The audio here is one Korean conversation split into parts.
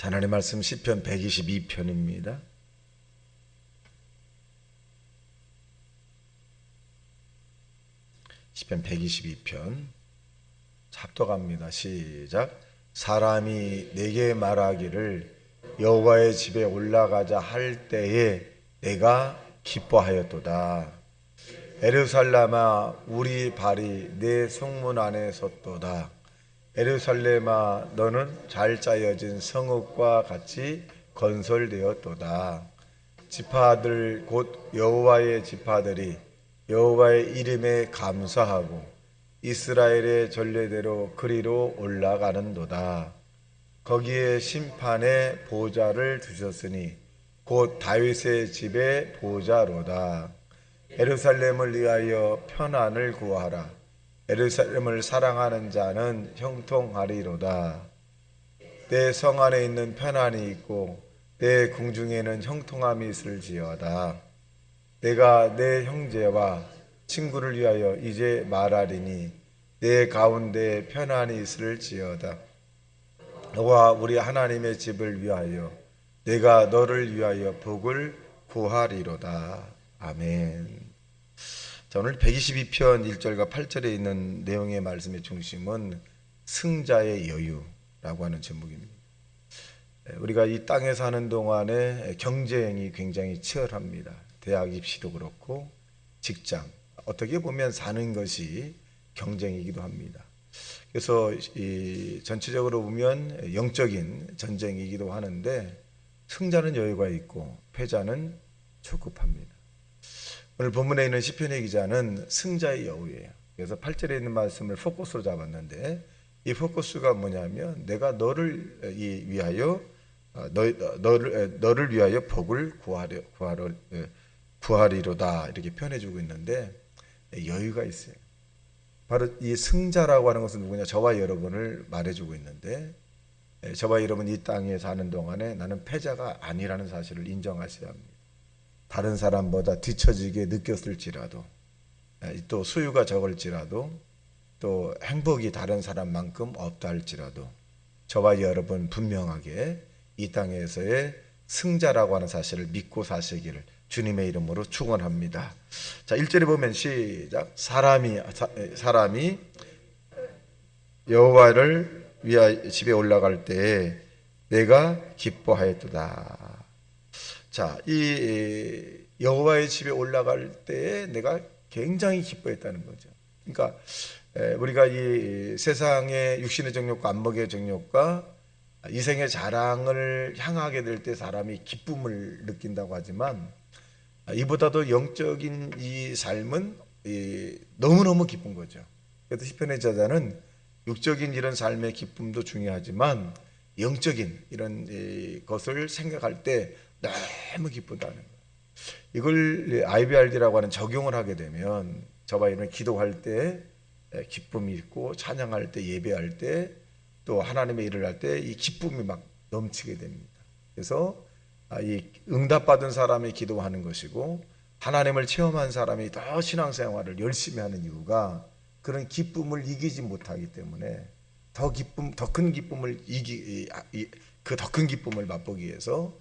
하나님 말씀 시편 122편입니다. 시편 122편 합독합니다. 시작. 사람이 내게 말하기를 여호와의 집에 올라가자 할 때에 내가 기뻐하였도다. 예루살렘아 우리 발이 내 성문 안에 섰도다. 예루살렘아 너는 잘 짜여진 성읍과 같이 건설되었도다. 지파들 곧 여호와의 지파들이 여호와의 이름에 감사하고 이스라엘의 전례대로 그리로 올라가는도다. 거기에 심판의 보좌를 두셨으니 곧 다윗의 집의 보좌로다. 예루살렘을 위하여 편안을 구하라. 예루살렘을 사랑하는 자는 형통하리로다. 내 성 안에 있는 편안이 있고 내 궁중에는 형통함이 있을지어다. 내가 내 형제와 친구를 위하여 이제 말하리니 내 가운데 편안이 있을지어다. 너와 우리 하나님의 집을 위하여 내가 너를 위하여 복을 구하리로다. 아멘. 자, 오늘 122편 1절과 8절에 있는 내용의 말씀의 중심은 승자의 여유라고 하는 제목입니다. 우리가 이 땅에 사는 동안에 경쟁이 굉장히 치열합니다. 대학 입시도 그렇고 직장, 어떻게 보면 사는 것이 경쟁이기도 합니다. 그래서 이 전체적으로 보면 영적인 전쟁이기도 하는데 승자는 여유가 있고 패자는 조급합니다. 오늘 본문에 있는 시편의 기자는 승자의 여우예요. 그래서 8절에 있는 말씀을 포커스로 잡았는데 이 포커스가 뭐냐면 내가 너를 위하여 너를 위하여 복을 구하리로다 이렇게 표현해주고 있는데 여유가 있어요. 바로 이 승자라고 하는 것은 누구냐? 저와 여러분을 말해주고 있는데 저와 여러분 이 땅에 사는 동안에 나는 패자가 아니라는 사실을 인정하셔야 합니다. 다른 사람보다 뒤처지게 느꼈을지라도 또 소유가 적을지라도 또 행복이 다른 사람만큼 없다 할지라도 저와 여러분 분명하게 이 땅에서의 승자라고 하는 사실을 믿고 사시기를 주님의 이름으로 축원합니다. 자, 1절에 보면 시작. 사람이 여호와를 위하여 집에 올라갈 때에 내가 기뻐하였도다. 자, 이 여호와의 집에 올라갈 때에 내가 굉장히 기뻐했다는 거죠. 그러니까 우리가 이 세상의 육신의 정욕과 안목의 정욕과 이생의 자랑을 향하게 될 때 사람이 기쁨을 느낀다고 하지만 이보다도 영적인 이 삶은 너무너무 기쁜 거죠. 그래서 시편의 저자는 육적인 이런 삶의 기쁨도 중요하지만 영적인 이런 것을 생각할 때 너무 기쁘다는 거예요. 이걸 IBRD라고 하는 적용을 하게 되면 저와 이런 기도할 때 기쁨이 있고 찬양할 때 예배할 때 또 하나님의 일을 할 때 이 기쁨이 막 넘치게 됩니다. 그래서 이 응답받은 사람이 기도하는 것이고 하나님을 체험한 사람이 더 신앙생활을 열심히 하는 이유가 그런 기쁨을 이기지 못하기 때문에 더 큰 기쁨을 그 더 큰 기쁨을 맛보기 위해서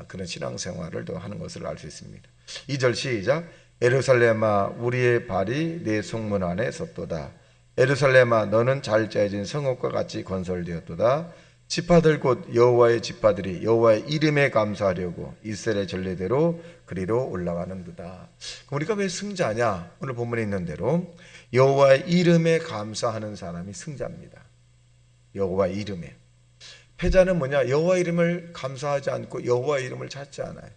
그런 신앙생활을 더 하는 것을 알 수 있습니다. 2절 시작. 예루살렘아 우리의 발이 내 성문 안에 섰도다. 예루살렘아 너는 잘 짜여진 성읍과 같이 건설되었도다. 지파들 곧 여호와의 지파들이 여호와의 이름에 감사하려고 이스라엘 전례대로 그리로 올라가는도다. 우리가 왜 승자냐? 오늘 본문에 있는 대로 여호와의 이름에 감사하는 사람이 승자입니다. 여호와의 이름에. 패자는 뭐냐? 여호와의 이름을 감사하지 않고 여호와의 이름을 찾지 않아요.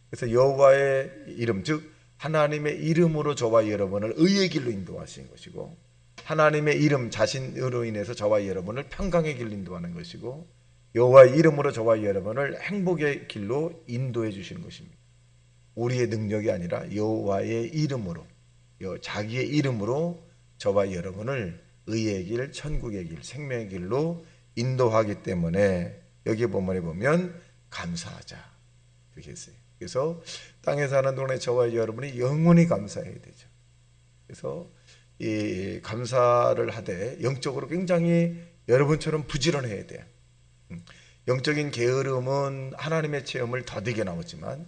그래서 여호와의 이름, 즉 하나님의 이름으로 저와 여러분을 의의 길로 인도하신 것이고 하나님의 이름 자신으로 인해서 저와 여러분을 평강의 길로 인도하는 것이고 여호와의 이름으로 저와 여러분을 행복의 길로 인도해 주시는 것입니다. 우리의 능력이 아니라 여호와의 이름으로 자기의 이름으로 저와 여러분을 의의 길, 천국의 길, 생명의 길로 인도하기 때문에 여기 본문에 보면 감사하자 그렇게 했어요. 그래서 땅에 사는 동안에 저와 여러분이 영원히 감사해야 되죠. 그래서 이 감사를 하되 영적으로 굉장히 여러분처럼 부지런해야 돼요. 영적인 게으름은 하나님의 체험을 더디게 나오지만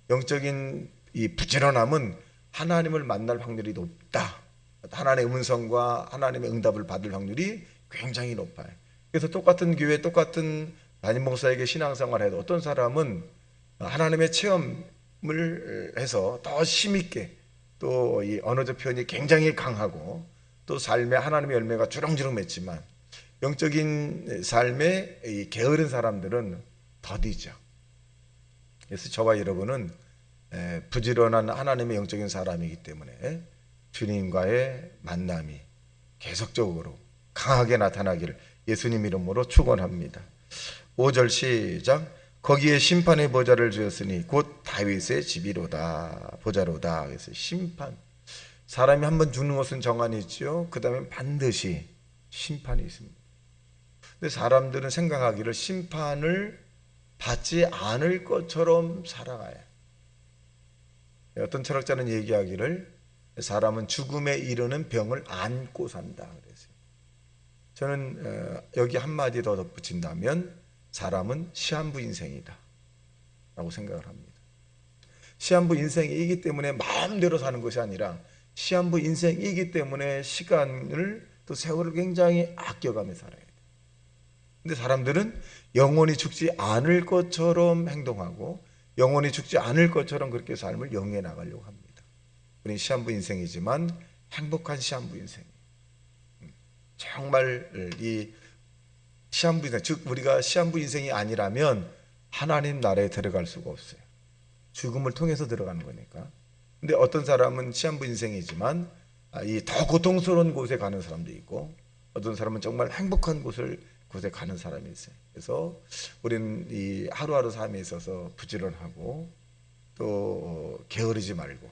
영적인 이 부지런함은 하나님을 만날 확률이 높다. 하나님의 음성과 하나님의 응답을 받을 확률이 굉장히 높아요. 그래서 똑같은 교회, 똑같은 담임 목사에게 신앙생활을 해도 어떤 사람은 하나님의 체험을 해서 더 힘있게 또 이 언어적 표현이 굉장히 강하고 또 삶에 하나님의 열매가 주렁주렁 맺지만 영적인 삶에 이 게으른 사람들은 더디죠. 그래서 저와 여러분은 부지런한 하나님의 영적인 사람이기 때문에 주님과의 만남이 계속적으로 강하게 나타나기를 예수님 이름으로 축원합니다. 5절 시작. 거기에 심판의 보좌를 주었으니 곧 다윗의 집이로다. 보좌로다. 그래서 심판. 사람이 한번 죽는 것은 정한이 있죠. 그 다음에 반드시 심판이 있습니다. 근데 사람들은 생각하기를 심판을 받지 않을 것처럼 살아가요. 어떤 철학자는 얘기하기를 사람은 죽음에 이르는 병을 안고 산다 그랬어요. 저는 여기 한마디 더 덧붙인다면 사람은 시한부 인생이다 라고 생각을 합니다. 시한부 인생이기 때문에 마음대로 사는 것이 아니라 시한부 인생이기 때문에 시간을 또 세월을 굉장히 아껴가며 살아야 돼요. 근데 사람들은 영원히 죽지 않을 것처럼 행동하고 영원히 죽지 않을 것처럼 그렇게 삶을 영위해 나가려고 합니다. 우리는 시한부 인생이지만 행복한 시한부 인생. 정말 이 시한부 인생, 즉 우리가 시한부 인생이 아니라면 하나님 나라에 들어갈 수가 없어요. 죽음을 통해서 들어가는 거니까. 근데 어떤 사람은 시한부 인생이지만 이 더 고통스러운 곳에 가는 사람도 있고 어떤 사람은 정말 행복한 곳에 가는 사람이 있어요. 그래서 우리는 이 하루하루 삶에 있어서 부지런하고 또 게으르지 말고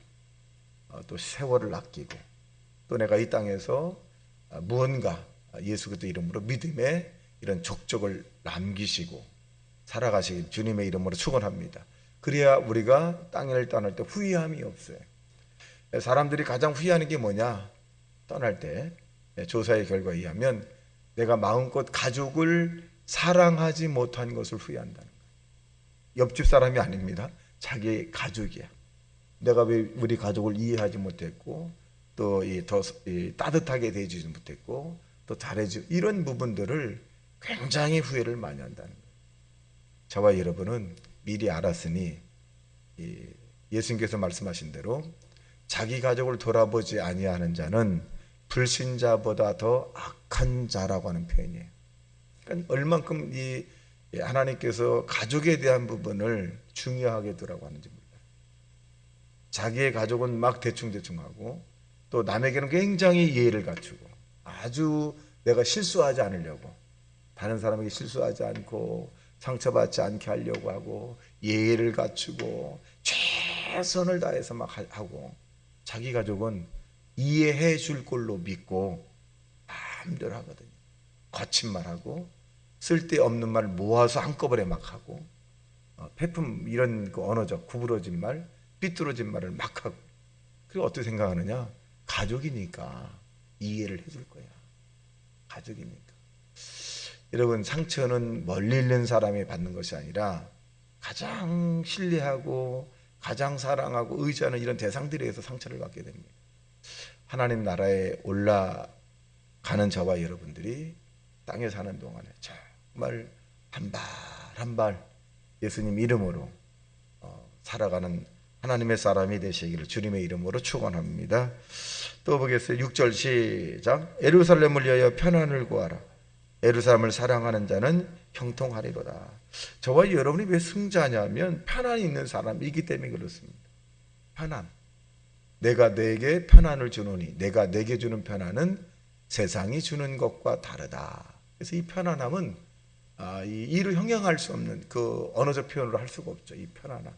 또 세월을 아끼고 또 내가 이 땅에서 무언가 예수 그리스도 이름으로 믿음의 이런 족적을 남기시고 살아가시길 주님의 이름으로 축원합니다. 그래야 우리가 땅을 떠날 때 후회함이 없어요. 사람들이 가장 후회하는 게 뭐냐? 떠날 때 조사의 결과에 의하면 내가 마음껏 가족을 사랑하지 못한 것을 후회한다는 거예요. 옆집 사람이 아닙니다. 자기 가족이야. 내가 왜 우리 가족을 이해하지 못했고 또 더 따뜻하게 대해주지 못했고 또 잘해주 이런 부분들을 굉장히 후회를 많이 한다는 거예요. 저와 여러분은 미리 알았으니 예수님께서 말씀하신 대로 자기 가족을 돌아보지 아니하는 자는 불신자보다 더 악한 자라고 하는 표현이에요. 그러니까 얼만큼 이 하나님께서 가족에 대한 부분을 중요하게 두라고 하는지 몰라요. 자기의 가족은 막 대충대충하고 또 남에게는 굉장히 예의를 갖추고 아주 내가 실수하지 않으려고 다른 사람에게 실수하지 않고 상처받지 않게 하려고 하고 예의를 갖추고 최선을 다해서 막 하고 자기 가족은 이해해 줄 걸로 믿고 마음대로 하거든요. 거친 말하고 쓸데없는 말 모아서 한꺼번에 막 하고 폐품 이런 그 언어적 구부러진 말 삐뚤어진 말을 막 하고 그리고 어떻게 생각하느냐? 가족이니까 이해를 해줄 거야. 가족이니까. 여러분 상처는 멀리 있는 사람이 받는 것이 아니라 가장 신뢰하고 가장 사랑하고 의지하는 이런 대상들에 의해서 상처를 받게 됩니다. 하나님 나라에 올라가는 저와 여러분들이 땅에 사는 동안에 정말 한 발 한 발 예수님 이름으로 살아가는 하나님의 사람이 되시기를 주님의 이름으로 축원합니다. 또 보겠어요. 6절 시작. 예루살렘을 위하여 편안을 구하라. 예루살렘을 사랑하는 자는 형통하리로다. 저와 여러분이 왜 승자냐면 편안이 있는 사람이기 때문에 그렇습니다. 편안. 내가 내게 편안을 주노니 내가 내게 주는 편안은 세상이 주는 것과 다르다. 그래서 이 편안함은 이를 형용할 수 없는 그 언어적 표현으로 할 수가 없죠. 이 편안함.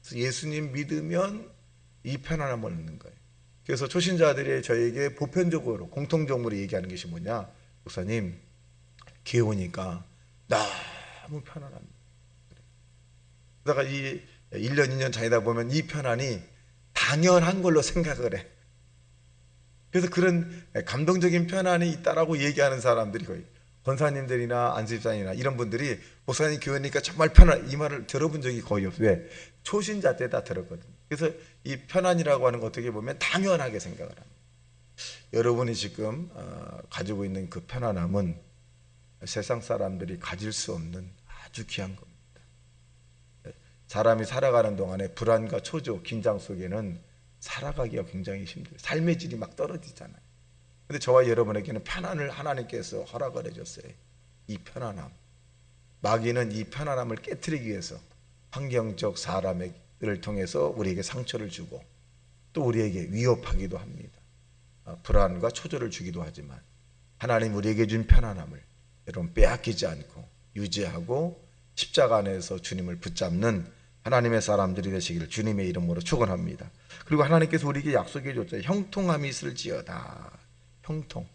그래서 예수님 믿으면 이 편안함을 얻는 거예요. 그래서 초신자들이 저에게 보편적으로 공통적으로 얘기하는 것이 뭐냐? 목사님 교회 오니까 너무 편안합니다. 그러다가 이 1년 2년 다니다 보면 이 편안이 당연한 걸로 생각을 해. 그래서 그런 감동적인 편안이 있다라고 얘기하는 사람들이 거의 권사님들이나 안수집사님이나 이런 분들이 목사님 교회니까 정말 편안, 이 말을 들어본 적이 거의 없어요. 왜? 초신자 때 다 들었거든요. 그래서 이 편안이라고 하는 거 어떻게 보면 당연하게 생각을 합니다. 여러분이 지금 가지고 있는 그 편안함은 세상 사람들이 가질 수 없는 아주 귀한 겁니다. 사람이 살아가는 동안에 불안과 초조, 긴장 속에는 살아가기가 굉장히 힘들어요. 삶의 질이 막 떨어지잖아요. 근데 저와 여러분에게는 편안을 하나님께서 허락을 해줬어요. 이 편안함. 마귀는 이 편안함을 깨트리기 위해서 환경적 사람을 통해서 우리에게 상처를 주고 또 우리에게 위협하기도 합니다. 불안과 초조를 주기도 하지만 하나님 우리에게 준 편안함을 여러분 빼앗기지 않고 유지하고 십자가 안에서 주님을 붙잡는 하나님의 사람들이 되시기를 주님의 이름으로 축원합니다. 그리고 하나님께서 우리에게 약속해 줬죠. 형통함이 있을지어다. 형통.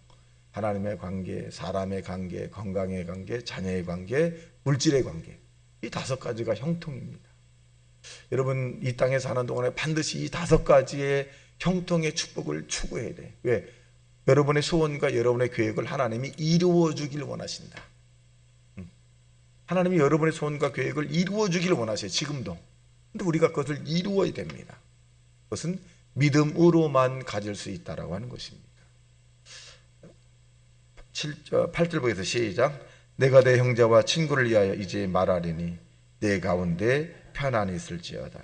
하나님의 관계, 사람의 관계, 건강의 관계, 자녀의 관계, 물질의 관계. 이 5가지가 형통입니다. 여러분 이 땅에 사는 동안에 반드시 이 5가지의 형통의 축복을 추구해야 돼. 왜? 여러분의 소원과 여러분의 계획을 하나님이 이루어 주길 원하신다. 하나님이 여러분의 소원과 계획을 이루어 주길 원하세요. 지금도. 근데 우리가 그것을 이루어야 됩니다. 그것은 믿음으로만 가질 수 있다라고 하는 것입니다. 8절 보겠습니다. 시작. 내가 내 형제와 친구를 위하여 이제 말하리니 내 가운데 편안히 있을지어다.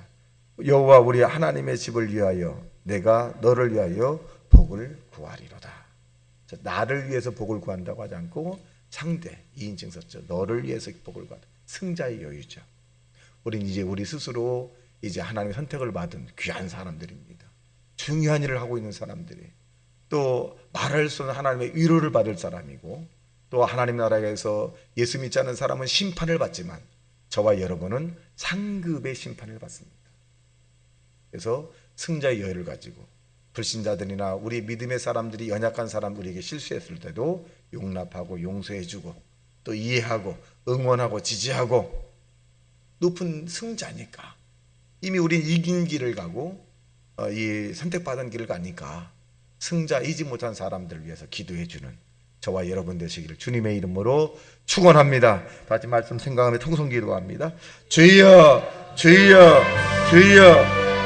여호와 우리 하나님의 집을 위하여 내가 너를 위하여 복을 구하리로다. 나를 위해서 복을 구한다고 하지 않고 상대 2인칭 썼죠. 너를 위해서 복을 구한다. 승자의 여유죠. 우리는 이제 우리 스스로 이제 하나님의 선택을 받은 귀한 사람들입니다. 중요한 일을 하고 있는 사람들이 또 말할 수 없는 하나님의 위로를 받을 사람이고 또 하나님 나라에서 예수 믿지 않는 사람은 심판을 받지만 저와 여러분은 상급의 심판을 받습니다. 그래서 승자의 여유를 가지고 불신자들이나 우리 믿음의 사람들이 연약한 사람 우리에게 실수했을 때도 용납하고 용서해주고 또 이해하고 응원하고 지지하고 높은 승자니까 이미 우리는 이긴 길을 가고 이 선택받은 길을 가니까 승자이지 못한 사람들을 위해서 기도해주는 저와 여러분 되시기를 주님의 이름으로 축원합니다. 다시 말씀 생각하며 통성 기도합니다. 주여 주여 주여